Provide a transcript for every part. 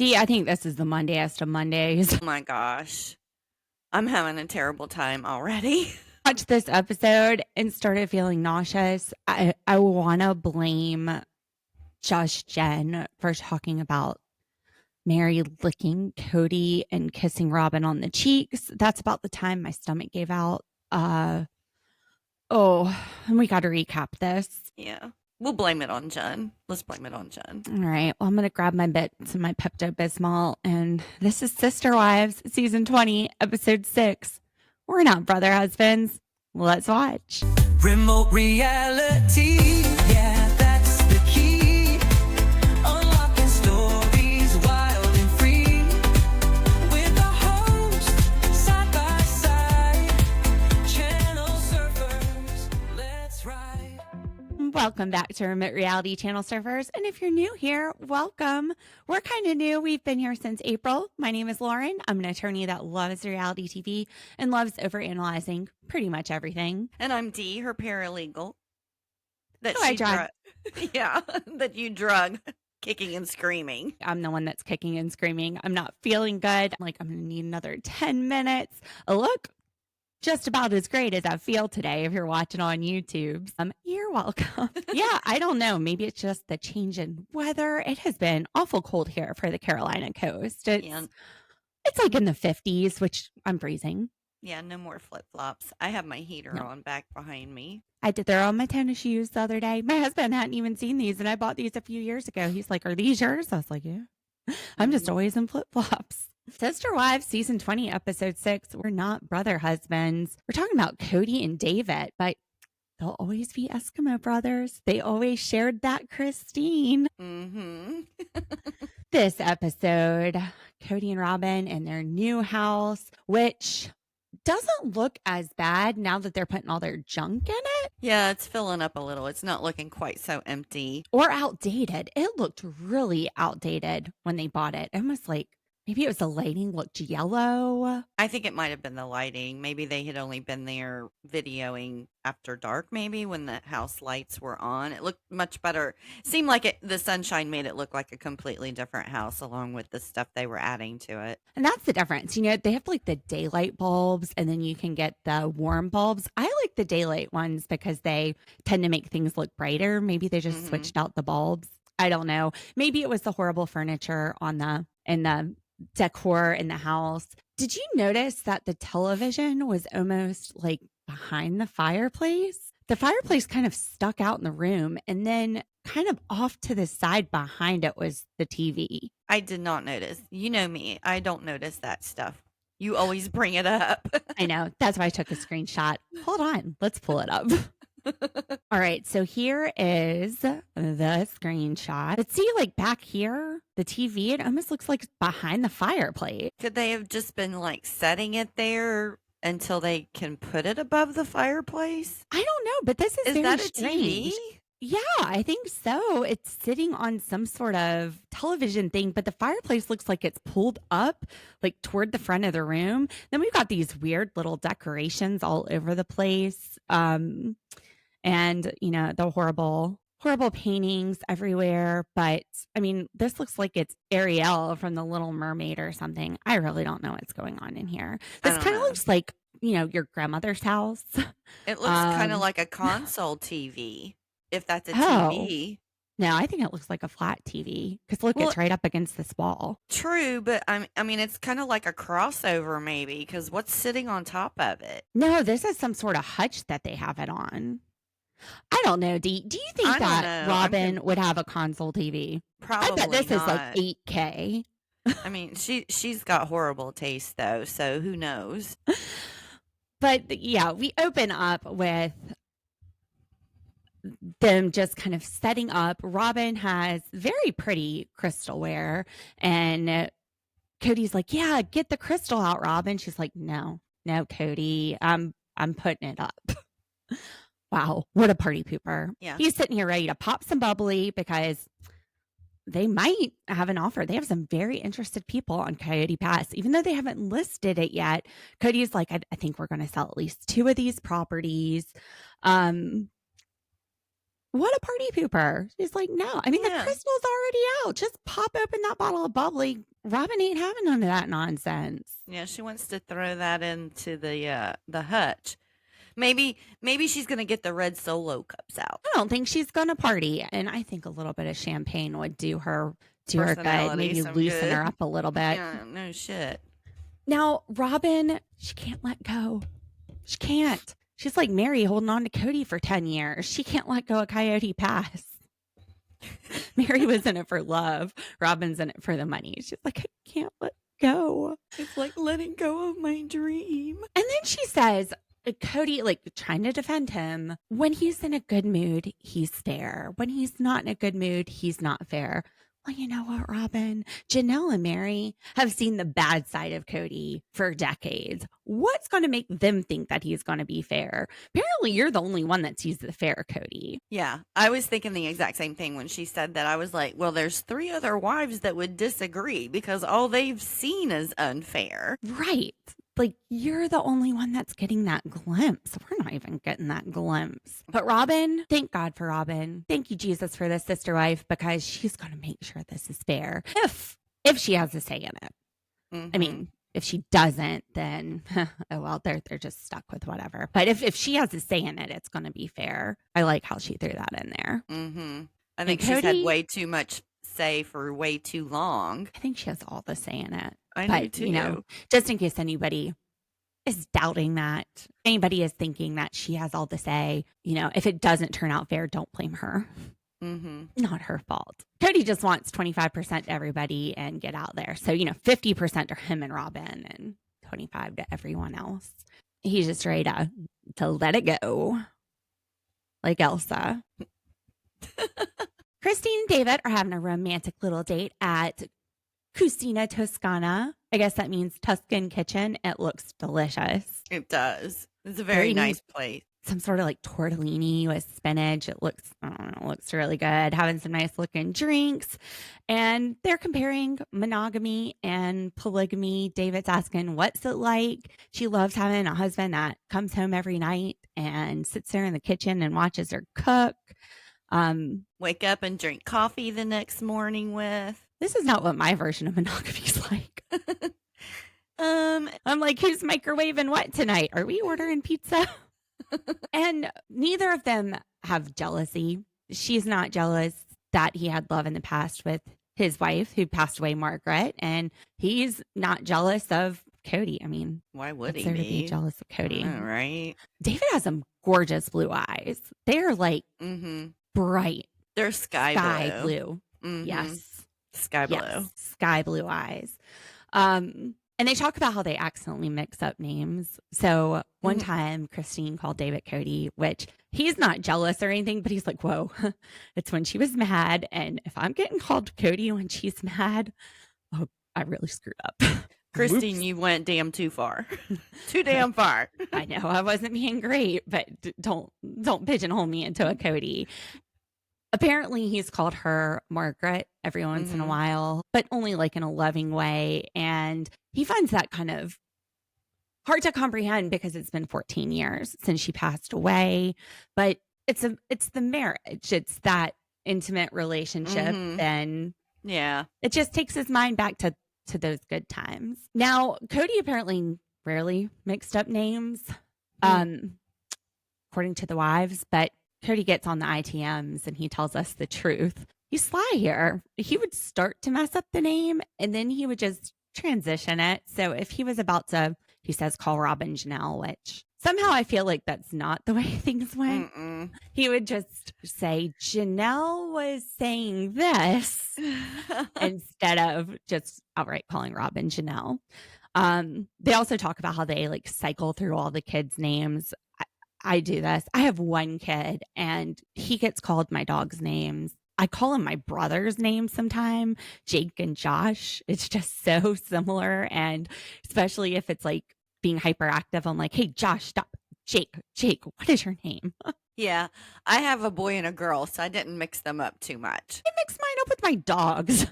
Dee, I think this is the Mondayest of Mondays. Oh my gosh. I'm having a terrible time already. Watched this episode and started feeling nauseous. I want to blame Josh Jen for talking about Meri licking Kody and kissing Robyn on the cheeks. That's about the time my stomach gave out. And we got to recap this. Yeah. We'll blame it on Jen. Let's blame it on Jen. All right. Well, I'm going to grab my bits and my Pepto Bismol. And this is Sister Wives, Season 20, Episode 6. We're not brother husbands. Let's watch. Remote reality, yeah, that's the key. Unlocking stories wild and free. With the hosts side by side. Channel surfers, let's ride. Welcome back to Remote Reality Channel Surfers. And if you're new here, welcome. We're kind of new. We've been here since April. My name is Lauren. I'm an attorney that loves reality TV and loves overanalyzing pretty much everything. And I'm Dee, her paralegal. That I drug. Yeah, that you drug kicking and screaming. I'm the one that's kicking and screaming. I'm not feeling good. I'm going to need another 10 minutes. Look, just about as great as I feel today if you're watching on YouTube. You're welcome. Yeah, I don't know. Maybe it's just the change in weather. It has been awful cold here for the Carolina coast. It's like in the 50s, which I'm freezing. Yeah, no more flip-flops. I have my heater on back behind me. I did throw on my tennis shoes the other day. My husband hadn't even seen these, and I bought these a few years ago. He's like, "Are these yours?" I was like, "Yeah." I'm just always in flip-flops. Sister Wives, Season 20, Episode 6. We're not brother husbands. We're talking about Kody and David, but they'll always be Eskimo brothers. They always shared that Christine. Mm-hmm. This episode, Kody and Robyn in their new house, which doesn't look as bad now that they're putting all their junk in it. Yeah, it's filling up a little. It's not looking quite so empty. Or outdated. It looked really outdated when they bought it. Almost like maybe it was the lighting looked yellow. I think it might have been the lighting. Maybe they had only been there videoing after dark, maybe when the house lights were on. It looked much better. Seemed like the sunshine made it look like a completely different house along with the stuff they were adding to it. And that's the difference. You know, they have like the daylight bulbs and then you can get the warm bulbs. I like the daylight ones because they tend to make things look brighter. Maybe they just switched out the bulbs. I don't know. Maybe it was the horrible furniture in the decor in the house. Did you notice that the television was almost like behind the fireplace? The fireplace kind of stuck out in the room, and then kind of off to the side behind it was the TV. I did not notice. You know me. I don't notice that stuff. You always bring it up. I know. That's why I took a screenshot. Hold on. Let's pull it up. All right, so here is the screenshot. But see, like back here, the TV, it almost looks like behind the fireplace. Could they have just been like setting it there until they can put it above the fireplace? I don't know, but this is very that a strange. TV? Yeah, I think so. It's sitting on some sort of television thing, but the fireplace looks like it's pulled up like toward the front of the room. Then we've got these weird little decorations all over the place. And, you know, the horrible paintings everywhere. But I mean, this looks like it's Ariel from The Little Mermaid or something. I really don't know what's going on in here. This kind of looks like, you know, your grandmother's house. It looks kind of like a console TV, if that's a TV. No, I think it looks like a flat TV because look, it's right up against this wall. True, but I mean, it's kind of like a crossover maybe because what's sitting on top of it? No, this is some sort of hutch that they have it on. I don't know, Dee. Do you think that Robyn would have a console TV? Probably I bet this not. is like 8K. I mean, she's got horrible taste though, so who knows? But yeah, we open up with them just kind of setting up. Robyn has very pretty crystalware, and Kody's like, "Yeah, get the crystal out, Robyn." She's like, "No, Kody, I'm putting it up." Wow, what a party pooper. Yeah. He's sitting here ready to pop some bubbly because they might have an offer. They have some very interested people on Coyote Pass, even though they haven't listed it yet. Cody's like, I think we're going to sell at least 2 of these properties. What a party pooper. She's like, no. I mean, the Yeah. crystal's already out. Just pop open that bottle of bubbly. Robyn ain't having none of that nonsense. Yeah, she wants to throw that into the hutch. Maybe she's gonna get the red Solo cups out. I don't think she's going to party. And I think a little bit of champagne would do her good. Personality, Maybe some loosen good. her up a little bit. Yeah, no shit. Now, Robyn, she can't let go. She can't. She's like Meri holding on to Kody for 10 years. She can't let go of Coyote Pass. Meri was in it for love. Robyn's in it for the money. She's like, I can't let go. It's like letting go of my dream. And then she says, Kody, like trying to defend him, when he's in a good mood, he's fair. When he's not in a good mood, he's not fair. Well, you know what, Robyn? Janelle and Meri have seen the bad side of Kody for decades. What's going to make them think that he's going to be fair? Apparently, you're the only one that sees the fair, Kody. Yeah, I was thinking the exact same thing when she said that. I was like, well, there's 3 other wives that would disagree because all they've seen is unfair. Right. Like, you're the only one that's getting that glimpse. We're not even getting that glimpse. But Robyn, thank God for Robyn. Thank you, Jesus, for this sister wife, because she's going to make sure this is fair. If she has a say in it. Mhm. I mean, if she doesn't, then, oh, well, they're just stuck with whatever. But if she has a say in it, it's going to be fair. I like how she threw that in there. Mhm. I think she's had Kody- way too much say for way too long. I think she has all the say in it. I But, do too. you know, just in case anybody is doubting that, anybody is thinking that she has all the say, you know, if it doesn't turn out fair, don't blame her. Mhm. Not her fault. Kody just wants 25% to everybody and get out there. So, you know, 50% to him and Robyn and 25 to everyone else. He's just ready to let it go. Like Elsa. Christine and David are having a romantic little date at Cucina Toscana. I guess that means Tuscan Kitchen. It looks delicious. It does. It's a Very very nice place. Some sort of like tortellini with spinach. It looks, I don't know, it looks really good. Having some nice looking drinks. And they're comparing monogamy and polygamy. David's asking, what's it like? She loves having a husband that comes home every night and sits there in the kitchen and watches her cook. Wake up and drink coffee the next morning with. This is not what my version of monogamy is like. I'm like, who's microwaving what tonight? Are we ordering pizza? And neither of them have jealousy. She's not jealous that he had love in the past with his wife who passed away, Margaret. And he's not jealous of Kody. I mean, Why would what's he there to be be? jealous of Kody? All right. David has some gorgeous blue eyes. They're like Mm-hmm. bright They're sky blue. Mhm. Yes. Sky blue. Yes, sky blue eyes. And they talk about how they accidentally mix up names. So one Mhm. time Christine called David Kody, which he's not jealous or anything, but he's like, whoa, it's when she was mad. And if I'm getting called Kody when she's mad, oh, I really screwed up. Christine, Whoops. you went damn too far. Too damn far. I know I wasn't being great, but don't pigeonhole me into a Kody. Apparently, he's called her Margaret every once in a Mhm. while, but only like in a loving way. And he finds that kind of hard to comprehend because it's been 14 years since she passed away. But it's the marriage. It's that intimate relationship. Mhm. And Yeah. it just takes his mind back to those good times. Now, Kody apparently rarely mixed up names, according to the wives, but Kody gets on the ITMs and he tells us the truth. He's sly here. He would start to mess up the name and then he would just transition it. So if he was about to, he says, call Robyn Janelle, which somehow I feel like that's not the way things went. Mm-mm. He would just say, Janelle was saying this instead of just outright calling Robyn Janelle. They also talk about how they like cycle through all the kids' names. I do this. I have one kid and he gets called my dog's names. I call him my brother's name sometime, Jake and Josh. It's just so similar. And especially if it's like being hyperactive, I'm like, hey, Josh, stop. Jake, what is your name? Yeah. I have a boy and a girl, so I didn't mix them up too much. I mix mine up with my dogs.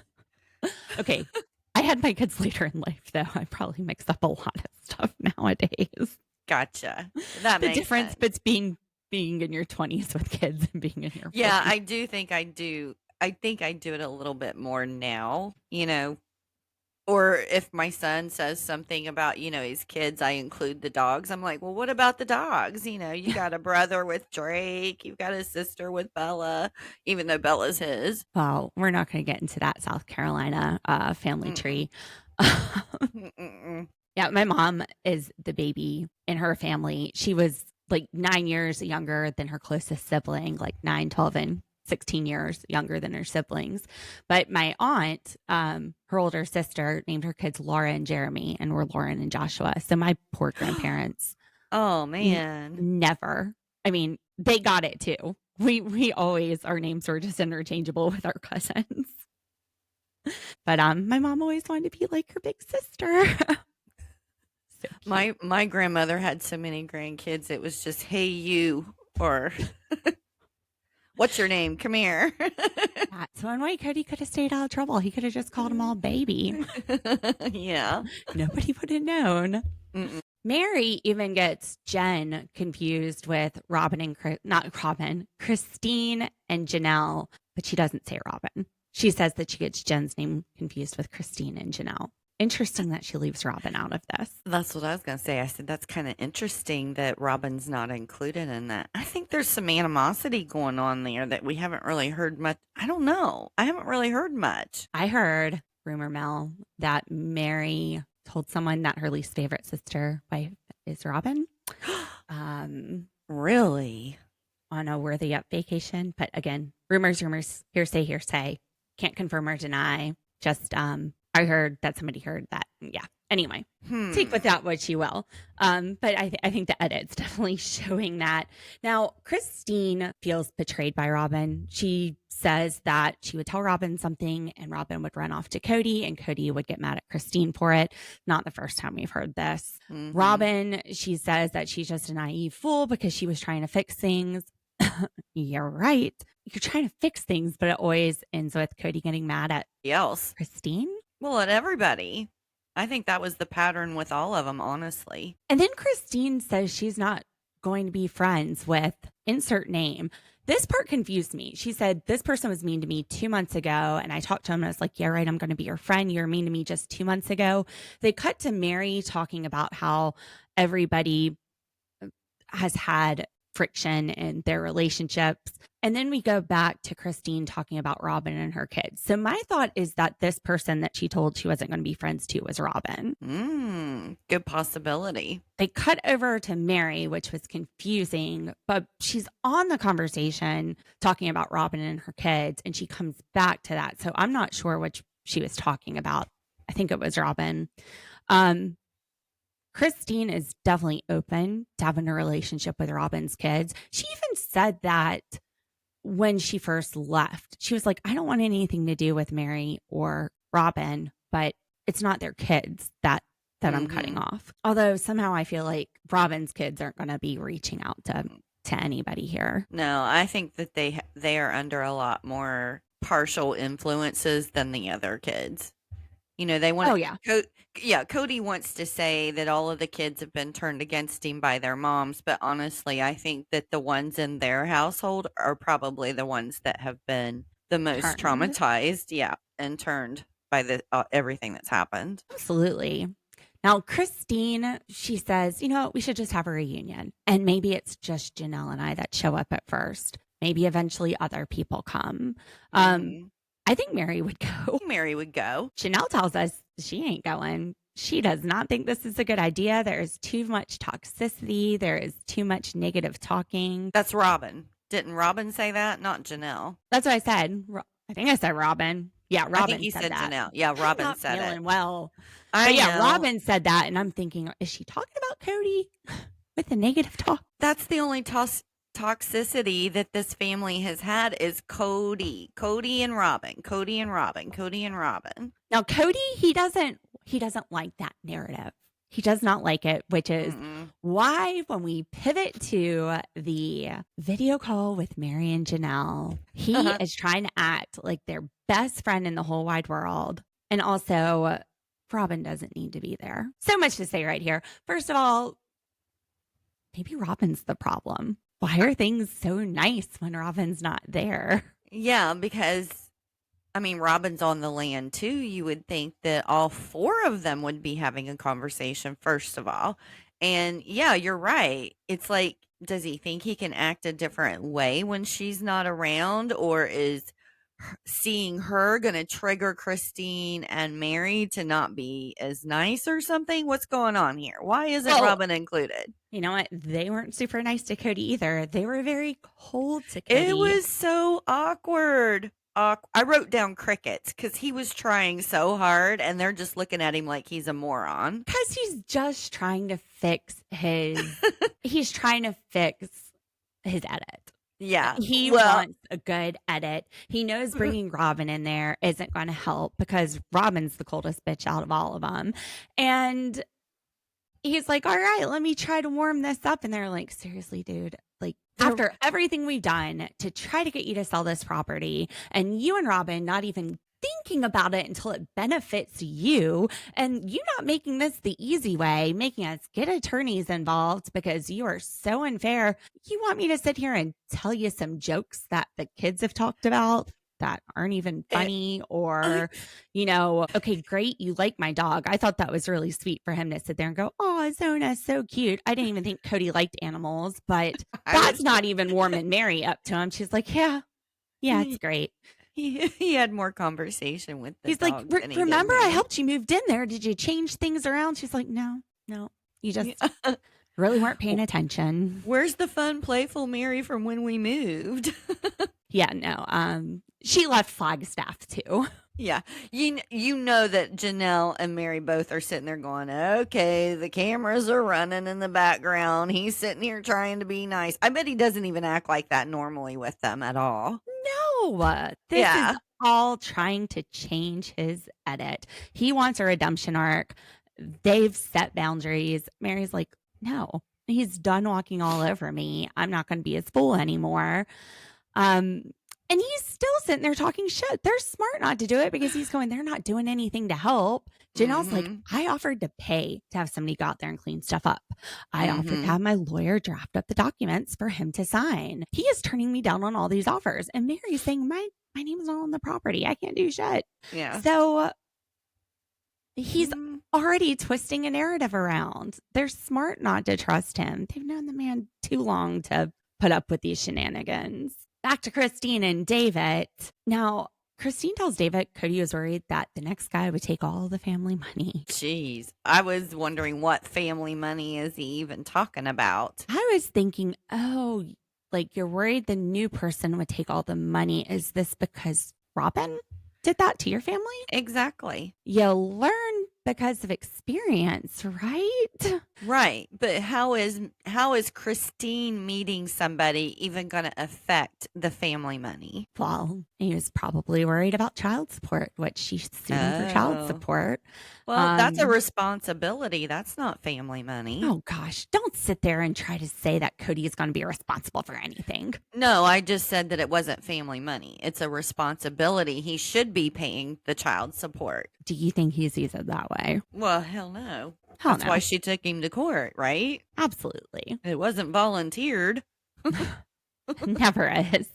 Okay. I had my kids later in life, though. I probably mixed up a lot of stuff nowadays. Gotcha. That The makes difference sense. between being in your 20s with kids and being in your 40s. Yeah, I do think I do. I think I do it a little bit more now, or if my son says something about, his kids, I include the dogs. I'm like, well, what about the dogs? You got a brother with Drake, you've got a sister with Bella, even though Bella's his. Well, we're not going to get into that South Carolina family tree. Yeah, my mom is the baby in her family. She was like 9 years younger than her closest sibling, like 9, 12, and 16 years younger than her siblings. But my aunt, her older sister, named her kids Laura and Jeremy, and were Lauren and Joshua. So my poor grandparents. Oh, man. Never. I mean, they got it too. We always, our names were just interchangeable with our cousins. But my mom always wanted to be like her big sister. So my grandmother had so many grandkids, it was just, hey, you, or what's your name? Come here. That's one way Kody could have stayed out of trouble. He could have just called them all baby. Yeah. Nobody would have known. Mm-mm. Meri even gets Jen confused with Christine and Janelle, but she doesn't say Robyn. She says that she gets Jen's name confused with Christine and Janelle. Interesting that she leaves Robyn out of this. That's what I was going to say. I said, that's kind of interesting that Robyn's not included in that. I think there's some animosity going on there that we haven't really heard much. I don't know. I haven't really heard much. I heard, rumor mill, that Meri told someone that her least favorite sister wife is Robyn. Really? On a worthy up vacation. But again, rumors, hearsay. Can't confirm or deny. Just I heard that somebody heard that. Yeah. Anyway, take with that what you will. But I think the edit's definitely showing that. Now, Christine feels betrayed by Robyn. She says that she would tell Robyn something and Robyn would run off to Kody and Kody would get mad at Christine for it. Not the first time we've heard this. Robyn, she says that she's just a naive fool because she was trying to fix things. You're right. You're trying to fix things, but it always ends with Kody getting mad at else. Christine. Well, at everybody. I think that was the pattern with all of them, honestly. And then Christine says she's not going to be friends with insert name. This part confused me. She said, this person was mean to me 2 months ago. And I talked to him and I was like, yeah, right, I'm going to be your friend. You were mean to me just 2 months ago. They cut to Meri talking about how everybody has had friction in their relationships. And then we go back to Christine talking about Robyn and her kids. So my thought is that this person that she told she wasn't going to be friends to was Robyn. Good possibility. They cut over to Meri, which was confusing, but she's on the conversation talking about Robyn and her kids, and she comes back to that. So I'm not sure which she was talking about. I think it was Robyn. Christine is definitely open to having a relationship with Robyn's kids. She even said that when she first left. She was like, I don't want anything to do with Meri or Robyn, but it's not their kids that I'm cutting off. Although somehow I feel like Robyn's kids aren't going to be reaching out to anybody here. No, I think that they are under a lot more partial influences than the other kids. They want. Oh, yeah. Kody wants to say that all of the kids have been turned against him by their moms, but honestly, I think that the ones in their household are probably the ones that have been the most traumatized, and turned by the everything that's happened. Absolutely. Now, Christine, she says, we should just have a reunion, and maybe it's just Janelle and I that show up at first. Maybe eventually other people come. I think Meri would go. Meri would go. Janelle tells us she ain't going. She does not think this is a good idea. There is too much toxicity. There is too much negative talking. That's Robyn. Didn't Robyn say that? Not Janelle. That's what I said. I think I said Robyn. Yeah, Robyn I think you said that. Janelle. Yeah, Robyn not said feeling it. Well. I know. Robyn said that, and I'm thinking, is she talking about Kody with the negative talk? That's the only toxicity that this family has had is Kody and Robyn. Now Kody, he doesn't like that narrative. He does not like it, which is why when we pivot to the video call with Meri and Janelle, he is trying to act like their best friend in the whole wide world. And also, Robyn doesn't need to be there. So much to say right here. First of all, maybe Robyn's the problem. Why are things so nice when Robyn's not there? Yeah, because I mean, Robyn's on the land too. You would think that all four of them would be having a conversation, first of all. And yeah, you're right. It's like, does he think he can act a different way when she's not around? Or is seeing her going to trigger Christine and Meri to not be as nice or something? What's going on here? Why isn't Well, Robyn included? You know what? They weren't super nice to Kody either. They were very cold to Kody. It was so awkward. I wrote down crickets because he was trying so hard and they're just looking at him like he's a moron. Because he's just trying to fix he's trying to fix his edit. Yeah. He wants a good edit. He knows bringing Robyn in there isn't going to help because Robyn's the coldest bitch out of all of them. And he's like, all right, let me try to warm this up. And they're like, seriously, dude, like after everything we've done to try to get you to sell this property and you and Robyn not even thinking about it until it benefits you and you not making this the easy way, making us get attorneys involved because you are so unfair. You want me to sit here and tell you some jokes that the kids have talked about that aren't even funny or, okay, great. You like my dog. I thought that was really sweet for him to sit there and go, oh, Zona's so cute. I didn't even think Kody liked animals, but that's not even warming Meri up to him. She's like, yeah, it's great. He had more conversation with the He's like, remember I helped you moved in there. Did you change things around? She's like, no, you just really weren't paying attention. Where's the fun, playful Meri from when we moved? Yeah, no. She left Flagstaff too. Yeah. You know that Janelle and Meri both are sitting there going, okay, the cameras are running in the background. He's sitting here trying to be nice. I bet he doesn't even act like that normally with them at all. No. This is all trying to change his edit. He wants a redemption arc. They've set boundaries. Mary's like, no, he's done walking all over me. I'm not going to be his fool anymore. And he's still sitting there talking shit. They're smart not to do it because he's going, they're not doing anything to help. Janelle's like, I offered to pay to have somebody go out there and clean stuff up. I offered to have my lawyer draft up the documents for him to sign. He is turning me down on all these offers. And Mary's saying, my name's not on the property. I can't do shit. Yeah. So he's already twisting a narrative around. They're smart not to trust him. They've known the man too long to put up with these shenanigans. Back to Christine and David. Now, Christine tells David Kody was worried that the next guy would take all the family money. Jeez. I was wondering what family money is he even talking about? I was thinking, like you're worried the new person would take all the money. Is this because Robyn did that to your family? Exactly. You learn because of experience, right? Right. But how is Christine meeting somebody even going to affect the family money? Well, he was probably worried about child support, which she's suing for child support. Well, that's a responsibility. That's not family money. Oh, gosh. Don't sit there and try to say that Kody is going to be responsible for anything. No, I just said that it wasn't family money. It's a responsibility. He should be paying the child support. Do you think he sees it that way? Well, hell no. Hell That's no. why she took him to court, right? Absolutely. It wasn't volunteered. Never is.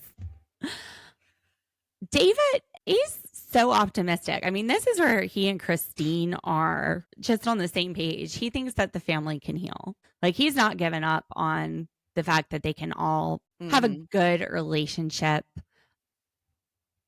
David is so optimistic. I mean, this is where he and Christine are just on the same page. He thinks that the family can heal. Like, he's not given up on the fact that they can all have a good relationship.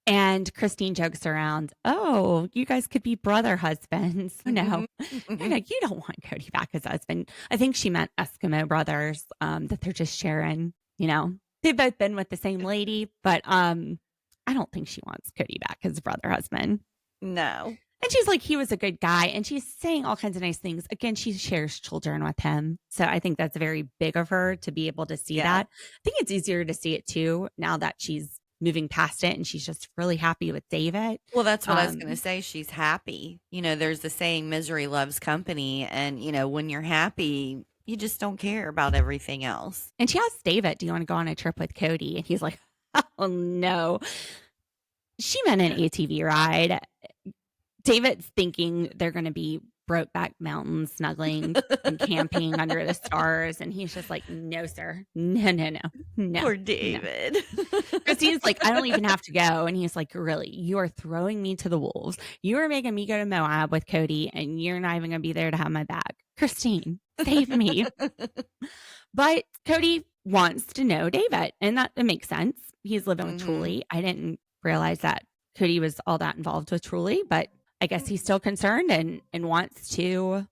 And Christine jokes around, oh, you guys could be brother husbands. No, they're like, you don't want Kody back as husband. I think she meant Eskimo brothers, that they're just sharing, they've both been with the same lady, but I don't think she wants Kody back as a brother husband. No. And she's like, he was a good guy. And she's saying all kinds of nice things. Again, she shares children with him. So I think that's very big of her to be able to see that. I think it's easier to see it too, now that she's moving past it and she's just really happy with David. Well, that's what I was going to say. She's happy. There's the saying, misery loves company. And, when you're happy, you just don't care about everything else. And she asks David, do you want to go on a trip with Kody? And he's like, oh, no. She meant an ATV ride. David's thinking they're going to be Brokeback Mountain snuggling and camping under the stars. And he's just like, no, sir. No. Poor David. Christine's like, I don't even have to go. And he's like, really? You are throwing me to the wolves. You are making me go to Moab with Kody, and you're not even going to be there to have my back. Christine, save me. But Kody wants to know David, and that makes sense. He's living with Truly. I didn't realize that Kody was all that involved with Truly, but I guess he's still concerned and wants to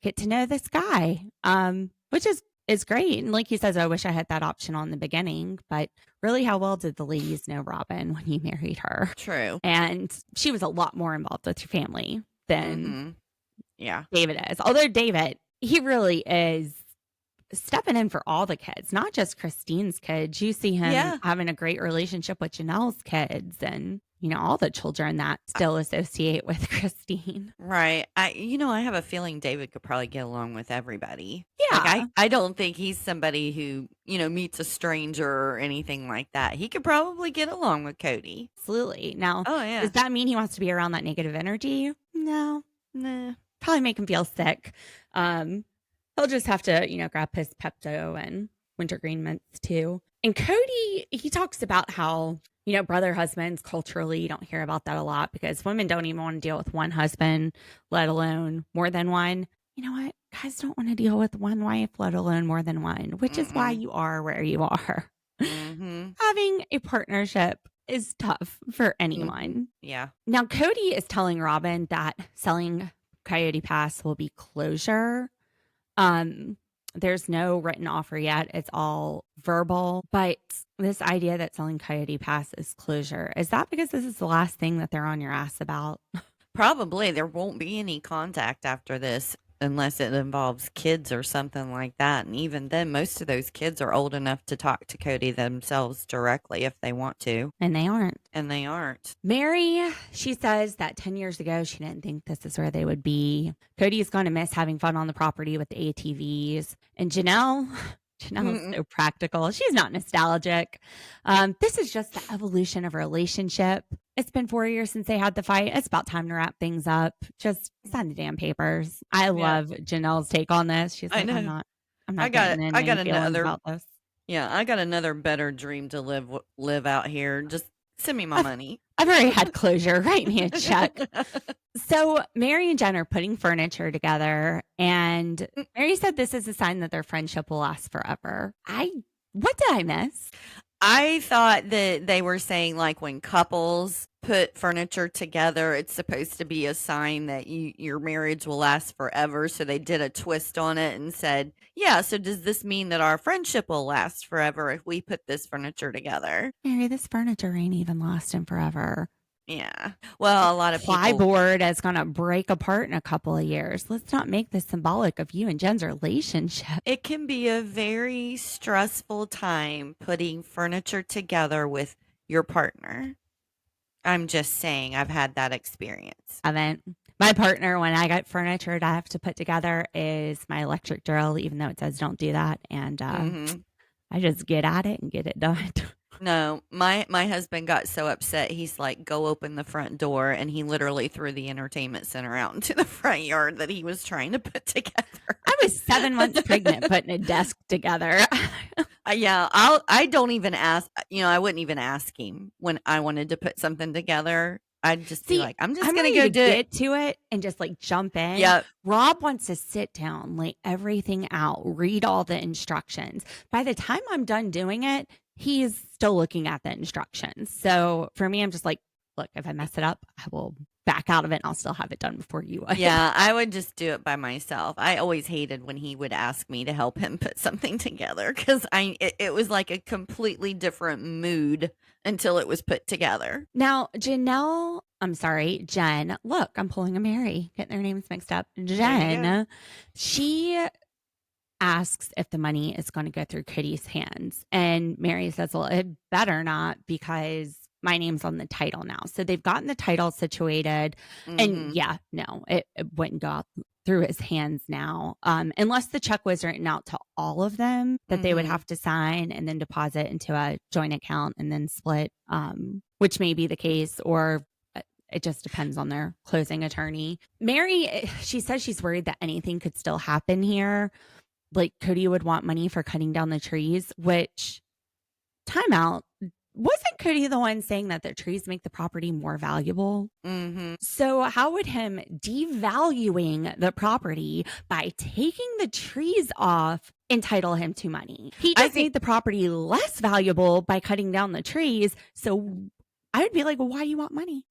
get to know this guy, which is great. And like he says, I wish I had that option on the beginning, but really, how well did the ladies know Robyn when you married her? True. And she was a lot more involved with your family than David is. Although David, he really is stepping in for all the kids, not just Christine's kids. You see him having a great relationship with Janelle's kids and, you know, all the children that still associate with Christine. Right. I have a feeling David could probably get along with everybody. Yeah. Like, I don't think he's somebody who, meets a stranger or anything like that. He could probably get along with Kody. Absolutely. Now, Oh, yeah. does that mean he wants to be around that negative energy? No. Nah. Probably make him feel sick. He'll just have to, grab his Pepto and wintergreen mints too. And Kody, he talks about how, brother husbands culturally, you don't hear about that a lot because women don't even want to deal with one husband, let alone more than one. You know what? Guys don't want to deal with one wife, let alone more than one, which is why you are where you are. Having a partnership is tough for anyone. Yeah. Now, Kody is telling Robyn that selling Coyote Pass will be closure. There's no written offer yet. It's all verbal. But this idea that selling Coyote Pass is closure, is that because this is the last thing that they're on your ass about? Probably. There won't be any contact after this unless it involves kids or something like that. And even then, most of those kids are old enough to talk to Kody themselves directly if they want to. And they aren't. Meri, she says that 10 years ago, she didn't think this is where they would be. Cody's going to miss having fun on the property with the ATVs. And Janelle's so practical. She's not nostalgic. This is just the evolution of a relationship. It's been 4 years since they had the fight. It's about time to wrap things up. Just sign the damn papers. I love Janelle's take on this. She's like, I'm not I got another another about this. Yeah, I got another better dream to live out here. Just send me my money. I've already had closure. Write me a check. So Meri and Jenn are putting furniture together, and Meri said this is a sign that their friendship will last forever. What did I miss? I thought that they were saying like when couples put furniture together, it's supposed to be a sign that your marriage will last forever. So they did a twist on it and said, yeah, so does this mean that our friendship will last forever if we put this furniture together? Meri, this furniture ain't even lasting forever. Yeah. Well, a lot of people... Plyboard is going to break apart in a couple of years. Let's not make this symbolic of you and Jen's relationship. It can be a very stressful time putting furniture together with your partner. I'm just saying, I've had that experience. I haven't. My partner, when I got furniture to have to put together, is my electric drill, even though it says don't do that. And I just get at it and get it done. No, my husband got so upset. He's like, go open the front door. And he literally threw the entertainment center out into the front yard that he was trying to put together. I was 7 months pregnant putting a desk together. Yeah, I don't even ask, I wouldn't even ask him when I wanted to put something together. I'd just be like, I'm just going to go get to it and just like jump in. Yep. Rob wants to sit down, lay everything out, read all the instructions. By the time I'm done doing it, he's still looking at the instructions. So for me, I'm just like, look, if I mess it up, I will back out of it and I'll still have it done before you would. Yeah, I would just do it by myself. I always hated when he would ask me to help him put something together because it was like a completely different mood until it was put together. Now, Jenn, look, I'm pulling a Meri, getting their names mixed up. Jenn, she asks if the money is going to go through Kody's hands. And Meri says, well, it better not because my name's on the title now. So they've gotten the title situated. And it wouldn't go out through his hands now. Unless the check was written out to all of them that they would have to sign and then deposit into a joint account and then split, which may be the case. Or it just depends on their closing attorney. Meri, she says she's worried that anything could still happen here. Like Kody would want money for cutting down the trees, which, time out. Wasn't Kody the one saying that the trees make the property more valuable? Mm-hmm. So how would him devaluing the property by taking the trees off entitle him to money? He just made the property less valuable by cutting down the trees. So I would be like, well, why do you want money?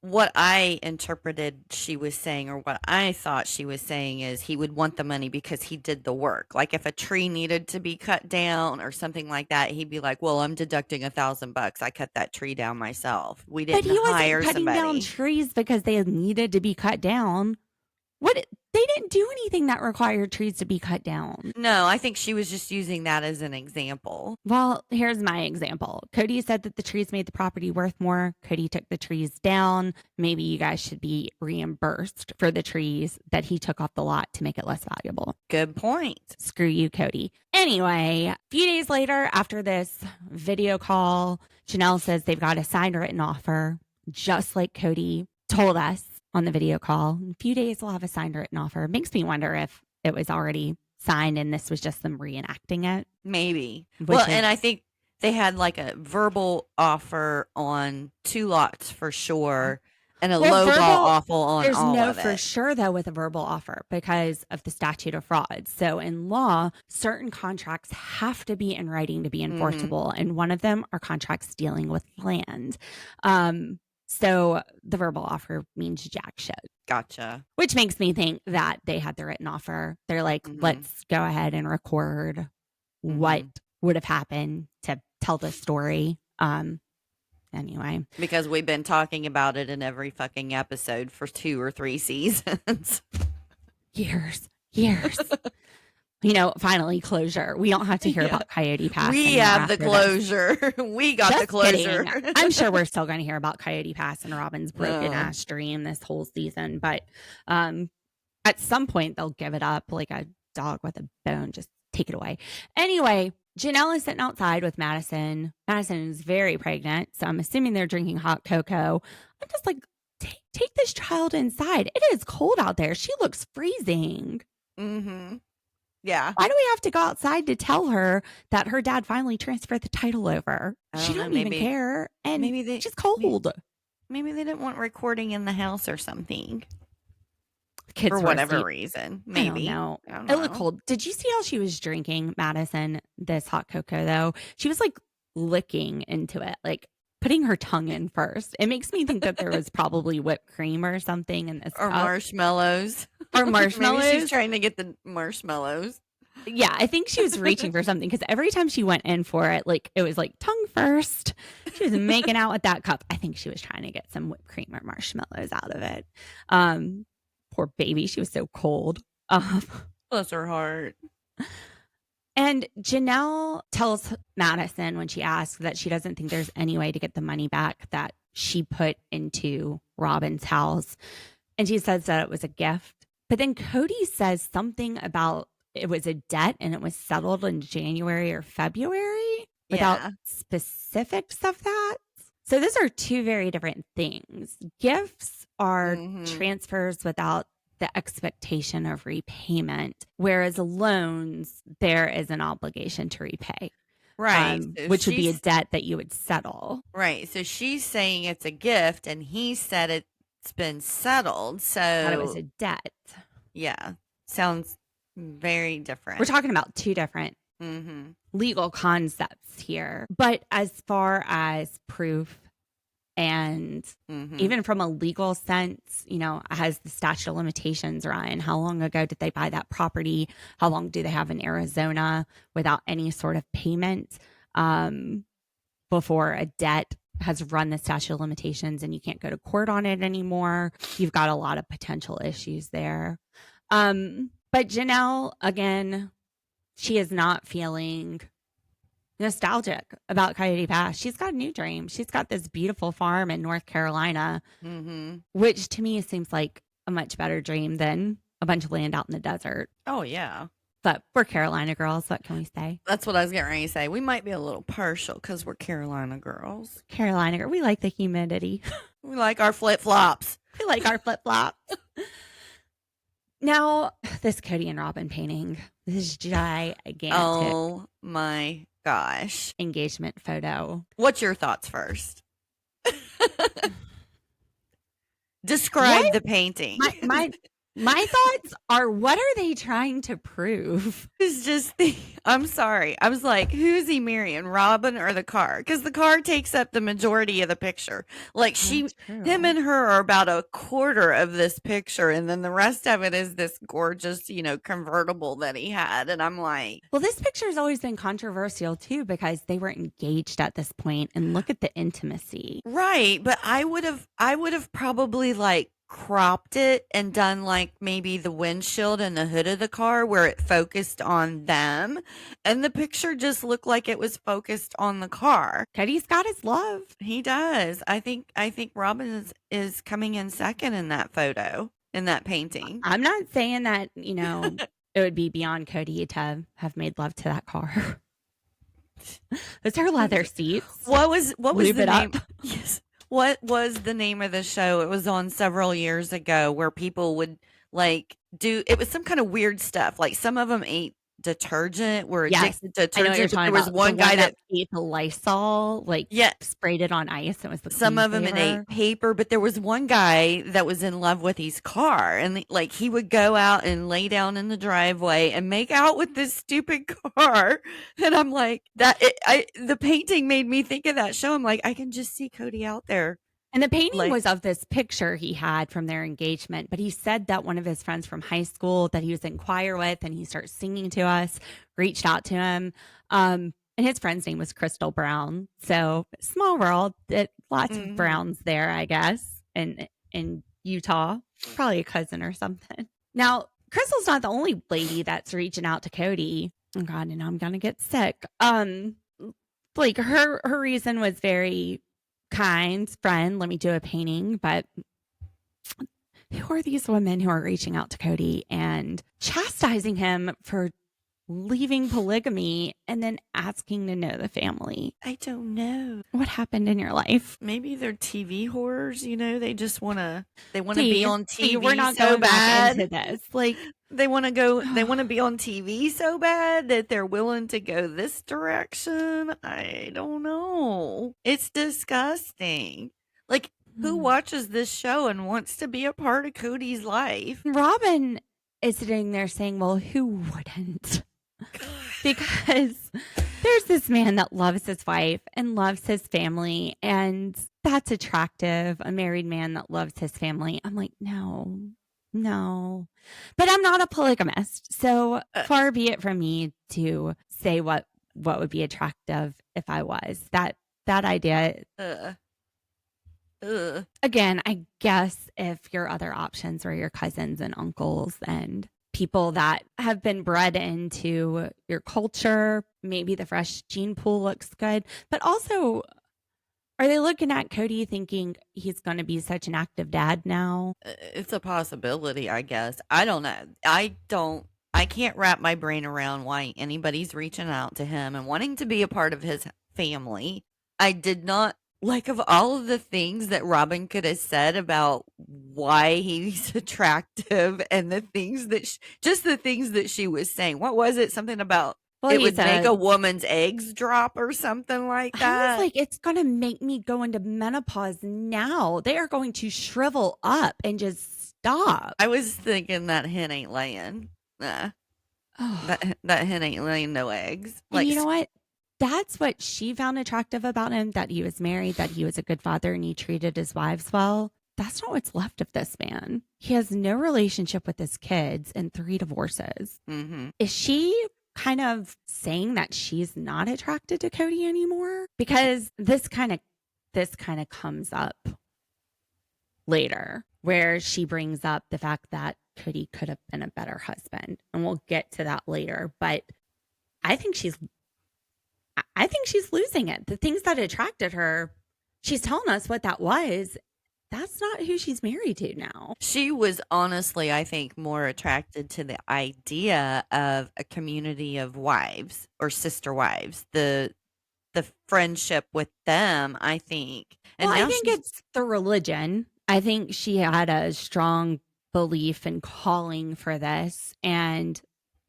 What I interpreted she was saying, or what I thought she was saying, is he would want the money because he did the work. Like if a tree needed to be cut down or something like that, he'd be like, well, I'm deducting $1,000. I cut that tree down myself. We didn't But he hire wasn't cutting down somebody. trees because they needed to be cut down. They didn't do anything that required trees to be cut down. No, I think she was just using that as an example. Well, here's my example. Kody said that the trees made the property worth more. Kody took the trees down. Maybe you guys should be reimbursed for the trees that he took off the lot to make it less valuable. Good point. Screw you, Kody. Anyway, a few days later, after this video call, Janelle says they've got a signed written offer, just like Kody told us on the video call. In a few days, we'll have a signed written offer. Makes me wonder if it was already signed and this was just them reenacting it. Maybe. Well, and I think they had like a verbal offer on 2 lots for sure, and a lowball offer on there's all no of it. for sure, though, with a verbal offer because of the statute of frauds. So in law, certain contracts have to be in writing to be enforceable. And one of them are contracts dealing with land. So the verbal offer means jack shit. Gotcha. Which makes me think that they had the written offer. They're like, let's go ahead and record what would have happened to tell the story. Anyway. Because we've been talking about it in every fucking episode for 2 or 3 seasons. Years. Finally closure. We don't have to hear about Coyote Pass. We have the closure. We got the closure. I'm sure we're still going to hear about Coyote Pass and Robyn's broken ass dream this whole season. But at some point, they'll give it up like a dog with a bone. Just take it away. Anyway, Janelle is sitting outside with Madison. Madison is very pregnant. So I'm assuming they're drinking hot cocoa. I'm just like, take this child inside. It is cold out there. She looks freezing. Mm-hmm. Yeah. Why do we have to go outside to tell her that her dad finally transferred the title over? She doesn't even care. And maybe she's cold. Maybe they didn't want recording in the house or something. Kids for whatever reason. Maybe. I don't know. It looked cold. Did you see how she was drinking, Madison, this hot cocoa, though? She was like licking into it, like putting her tongue in first. It makes me think that there was probably whipped cream or something in this or cup. Marshmallows. Or marshmallows. Maybe she's trying to get the marshmallows. Yeah, I think she was reaching for something because every time she went in for it, like it was like tongue first. She was making out with that cup. I think she was trying to get some whipped cream or marshmallows out of it. Poor baby, she was so cold. Bless her heart. And Janelle tells Madison when she asks that she doesn't think there's any way to get the money back that she put into Robyn's house. And she says that it was a gift. But then Kody says something about it was a debt and it was settled in January or February without specifics of that. So those are 2 very different things. Gifts are transfers without the expectation of repayment, whereas loans, there is an obligation to repay. Right. So which would be a debt that you would settle. Right. So she's saying it's a gift and he said it's been settled. So that it was a debt. Yeah. Sounds very different. We're talking about 2 different legal concepts here. But as far as proof and even from a legal sense, has the statute of limitations run? How long ago did they buy that property? How long do they have in Arizona without any sort of payment before a debt has run the statute of limitations and you can't go to court on it anymore? You've got a lot of potential issues there. But Janelle, again, she is not feeling nostalgic about Coyote Pass. She's got a new dream. She's got this beautiful farm in North Carolina, which to me seems like a much better dream than a bunch of land out in the desert. Oh, yeah. But we're Carolina girls. What can we say? That's what I was getting ready to say. We might be a little partial because we're Carolina girls. Carolina girl. We like the humidity. We like our flip-flops. We like our flip-flops. Now, this Kody and Robyn painting, this gigantic Oh my gosh. engagement photo. What's your thoughts first? Describe the painting. My thoughts are, what are they trying to prove? It's just I'm sorry. I was like, who's he marrying, Robyn or the car? Because the car takes up the majority of the picture. Like him and her are about a quarter of this picture, and then the rest of it is this gorgeous, convertible that he had. And I'm like, well, this picture has always been controversial too, because they were engaged at this point, and look at the intimacy. Right, but I would have probably like cropped it and done like maybe the windshield and the hood of the car where it focused on them, and the picture just looked like it was focused on the car. Kody's got his love. He does. I think Robyn is coming in second in that photo, in that painting. I'm not saying that, it would be beyond Kody to have made love to that car. Those are leather seats. What was Lube the it name? up. Yes. What was the name of the show? It was on several years ago where people would like it was some kind of weird stuff. Like some of them ate detergent, were addicted to detergent. There was one guy that ate the Lysol, sprayed it on ice. It was some of them ate paper, but there was one guy that was in love with his car, and like he would go out and lay down in the driveway and make out with this stupid car. And I'm like, the painting made me think of that show. I'm like, I can just see Kody out there. And the painting was of this picture he had from their engagement. But he said that one of his friends from high school that he was in choir with, and he started singing to us, reached out to him. And his friend's name was Crystal Brown. So small world, lots of Browns there, I guess, in Utah, probably a cousin or something. Now, Crystal's not the only lady that's reaching out to Kody. Oh God, and I'm going to get sick. Like her reason was very kind, friend, let me do a painting. But who are these women who are reaching out to Kody and chastising him for leaving polygamy and then asking to know the family? I don't know. What happened in your life? Maybe they're TV whores, they just want to be on TV. We're not so going bad back into this. Like they want to be on TV so bad that they're willing to go this direction. I don't know. It's disgusting. Like, who watches this show and wants to be a part of Kody's life? Robyn is sitting there saying, well, who wouldn't? Because there's this man that loves his wife and loves his family, and that's attractive. A married man that loves his family. I'm like, no. But I'm not a polygamist, so far be it from me to say what would be attractive if I was. That idea. Again, I guess if your other options were your cousins and uncles and people that have been bred into your culture, maybe the fresh gene pool looks good, but also, are they looking at Kody thinking he's going to be such an active dad now? It's a possibility, I guess. I don't know. I can't wrap my brain around why anybody's reaching out to him and wanting to be a part of his family. I did not, like, of all of the things that Robyn could have said about why he's attractive and the things that she was saying. What was it? Something about it would make a woman's eggs drop or something like that. I was like, it's going to make me go into menopause now. They are going to shrivel up and just stop. I was thinking that hen ain't laying. That hen ain't laying no eggs. And you know what? That's what she found attractive about him, that he was married, that he was a good father, and he treated his wives well. That's not what's left of this man. He has no relationship with his kids and 3 divorces. Mm-hmm. Is she kind of saying that she's not attracted to Kody anymore? Because this kind of comes up later, where she brings up the fact that Kody could have been a better husband. And we'll get to that later. But I think she's losing it. The things that attracted her, she's telling us what that was. that's not who she's married to now. She was honestly, I think, more attracted to the idea of a community of wives or sister wives. The friendship with them, I think. And Well, I now think she's it's the religion. I think she had a strong belief and calling for this. And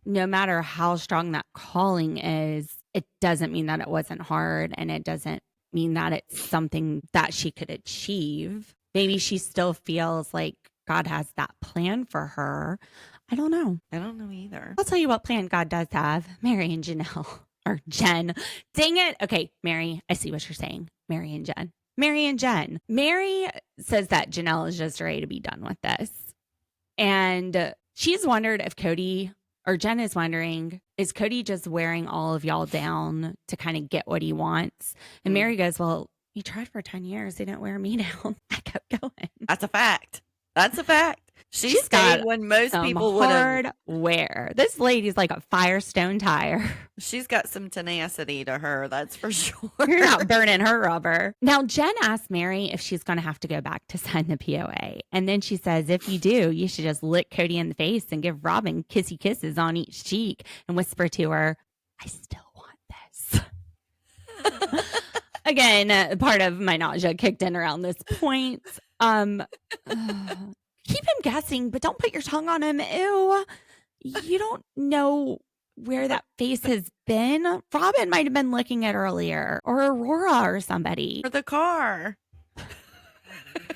no matter how strong that calling is, it doesn't mean that it wasn't hard. And it doesn't mean that it's something that she could achieve. Maybe she still feels like God has that plan for her. I don't know. I don't know either. I'll tell you what plan God does have. Meri and Janelle. Or Jen. Dang it. Okay, Meri, I see what you're saying. Meri and Jen. Meri and Jen. Meri says that Janelle is just ready to be done with this. And she's wondered if Kody, or Jen is wondering, is Kody just wearing all of y'all down to kind of get what he wants? And Meri goes, well, he tried for 10 years. They didn't wear me down. I kept going. That's a fact. That's a fact. She She's stayed got when most Some people would have. hard wear. This lady's like a Firestone tire. She's got some tenacity to her, that's for sure. You're not burning her rubber. Now, Jen asked Meri if she's going to have to go back to sign the POA. And then she says, if you do, you should just lick Kody in the face and give Robyn kissy kisses on each cheek and whisper to her, I still want this. Again, part of my nausea kicked in around this point. Keep him guessing, but don't put your tongue on him. Ew. You don't know where that face has been. Robyn might have been licking it earlier, or Aurora or somebody. For the car.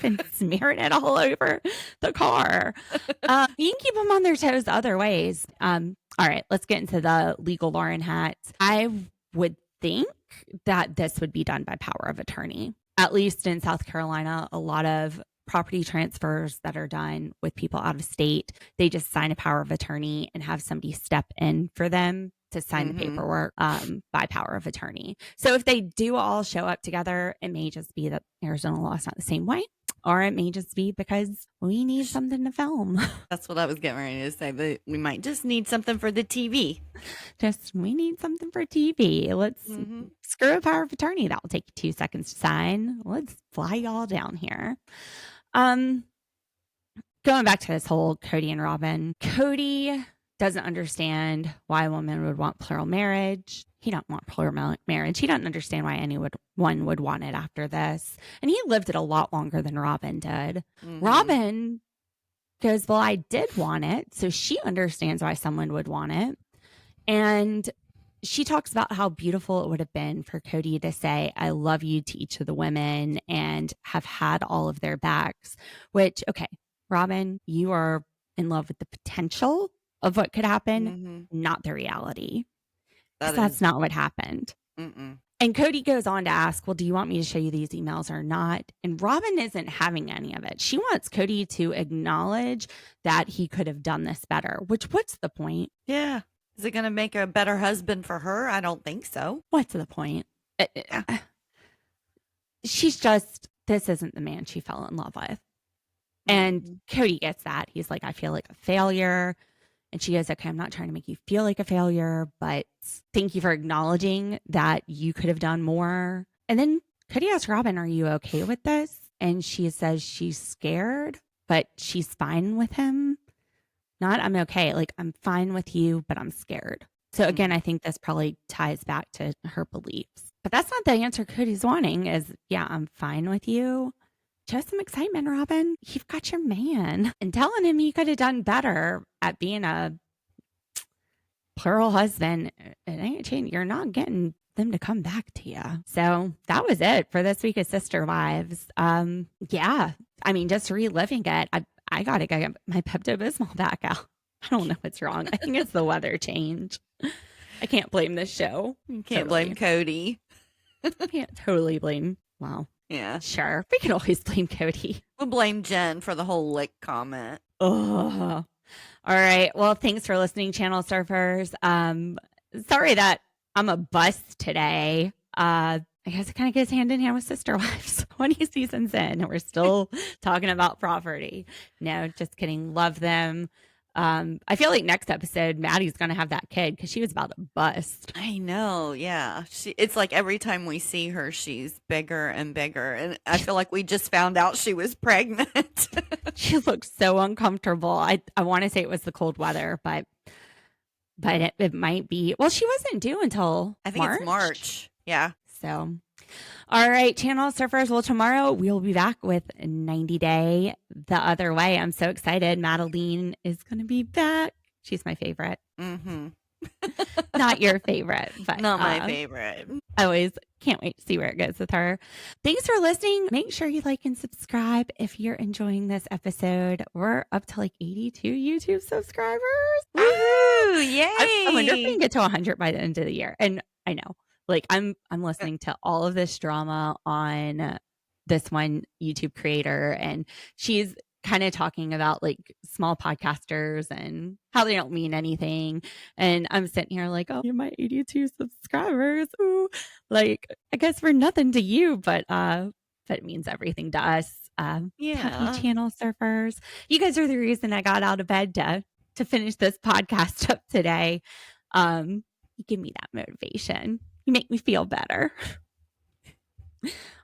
Been smearing it all over the car. You can keep them on their toes other ways. All right, let's get into the legal Lauren hats. I would think that this would be done by power of attorney. At least in South Carolina, a lot of property transfers that are done with people out of state, they just sign a power of attorney and have somebody step in for them to sign the paperwork by power of attorney. So if they do all show up together, it may just be that Arizona law is not the same way, or it may just be because we need something to film. That's what I was getting ready to say. But we might just need something for the TV. We need something for TV. Let's screw a power of attorney. That will take you 2 seconds to sign. Let's fly y'all down here. Going back to this whole Kody and Robyn. Kody doesn't understand why a woman would want plural marriage. He don't want plural marriage. He doesn't understand why anyone would want it after this. And he lived it a lot longer than Robyn did. Robyn goes, well, I did want it. So she understands why someone would want it. And she talks about how beautiful it would have been for Kody to say, I love you to each of the women and have had all of their backs, which, okay, Robyn, you are in love with the potential of what could happen, not the reality. That's not what happened. And Kody goes on to ask, well, do you want me to show you these emails or not? And Robyn isn't having any of it. She wants Kody to acknowledge that he could have done this better, which what's the point? Yeah. Is it going to make a better husband for her? I don't think so. What's the point? She's just, this isn't the man she fell in love with. And Kody gets that. He's like, I feel like a failure. And she goes, okay, I'm not trying to make you feel like a failure, but thank you for acknowledging that you could have done more. And then Kody asks Robyn, are you okay with this? And she says she's scared, but she's fine with him. Not, I'm okay. Like, I'm fine with you, but I'm scared. So again, I think this probably ties back to her beliefs. But that's not the answer Cody's wanting is, yeah, I'm fine with you. Show some excitement, Robyn. You've got your man. And telling him he could have done better at being a plural husband, it ain't changing. You're not getting them to come back to you. So that was it for this week of Sister Wives. Yeah, I mean, just reliving it. I got to get my Pepto-Bismol back out. I don't know what's wrong. I think it's the weather change. I can't blame this show. You can't blame Kody. I can't totally blame. Well, yeah, sure. We can always blame Kody. We'll blame Jen for the whole lick comment. Oh, all right. Well, thanks for listening, Channel Surfers. Sorry that I'm a bust today. I guess it kind of goes hand in hand with Sister Wives. 20 seasons in, and we're still talking about property. No, just kidding. Love them. I feel like next episode, Maddie's going to have that kid because she was about to bust. I know. Yeah. It's like every time we see her, she's bigger and bigger. And I feel like we just found out she was pregnant. She looks so uncomfortable. I want to say it was the cold weather, but it might be. Well, she wasn't due until I think it's March. Yeah. So, all right, channel surfers. Well, tomorrow we'll be back with 90 Day the Other Way. I'm so excited. Madeline is going to be back. She's my favorite. Mm-hmm. Not your favorite, but not my favorite. I always can't wait to see where it goes with her. Thanks for listening. Make sure you like and subscribe if you're enjoying this episode. We're up to like 82 YouTube subscribers. Woohoo! Yay! I wonder if we can get to 100 by the end of the year. And I know, like, I'm listening to all of this drama on this one YouTube creator, and she's kind of talking about like small podcasters and how they don't mean anything. And I'm sitting here like, oh, you're my 82 subscribers. Ooh, like, I guess we're nothing to you, but it means everything to us. Happy channel surfers. You guys are the reason I got out of bed to finish this podcast up today. You give me that motivation. You make me feel better.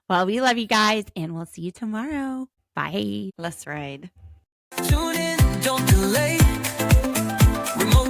Well, we love you guys, and we'll see you tomorrow. Bye. Let's ride. Tune in, don't delay. Remote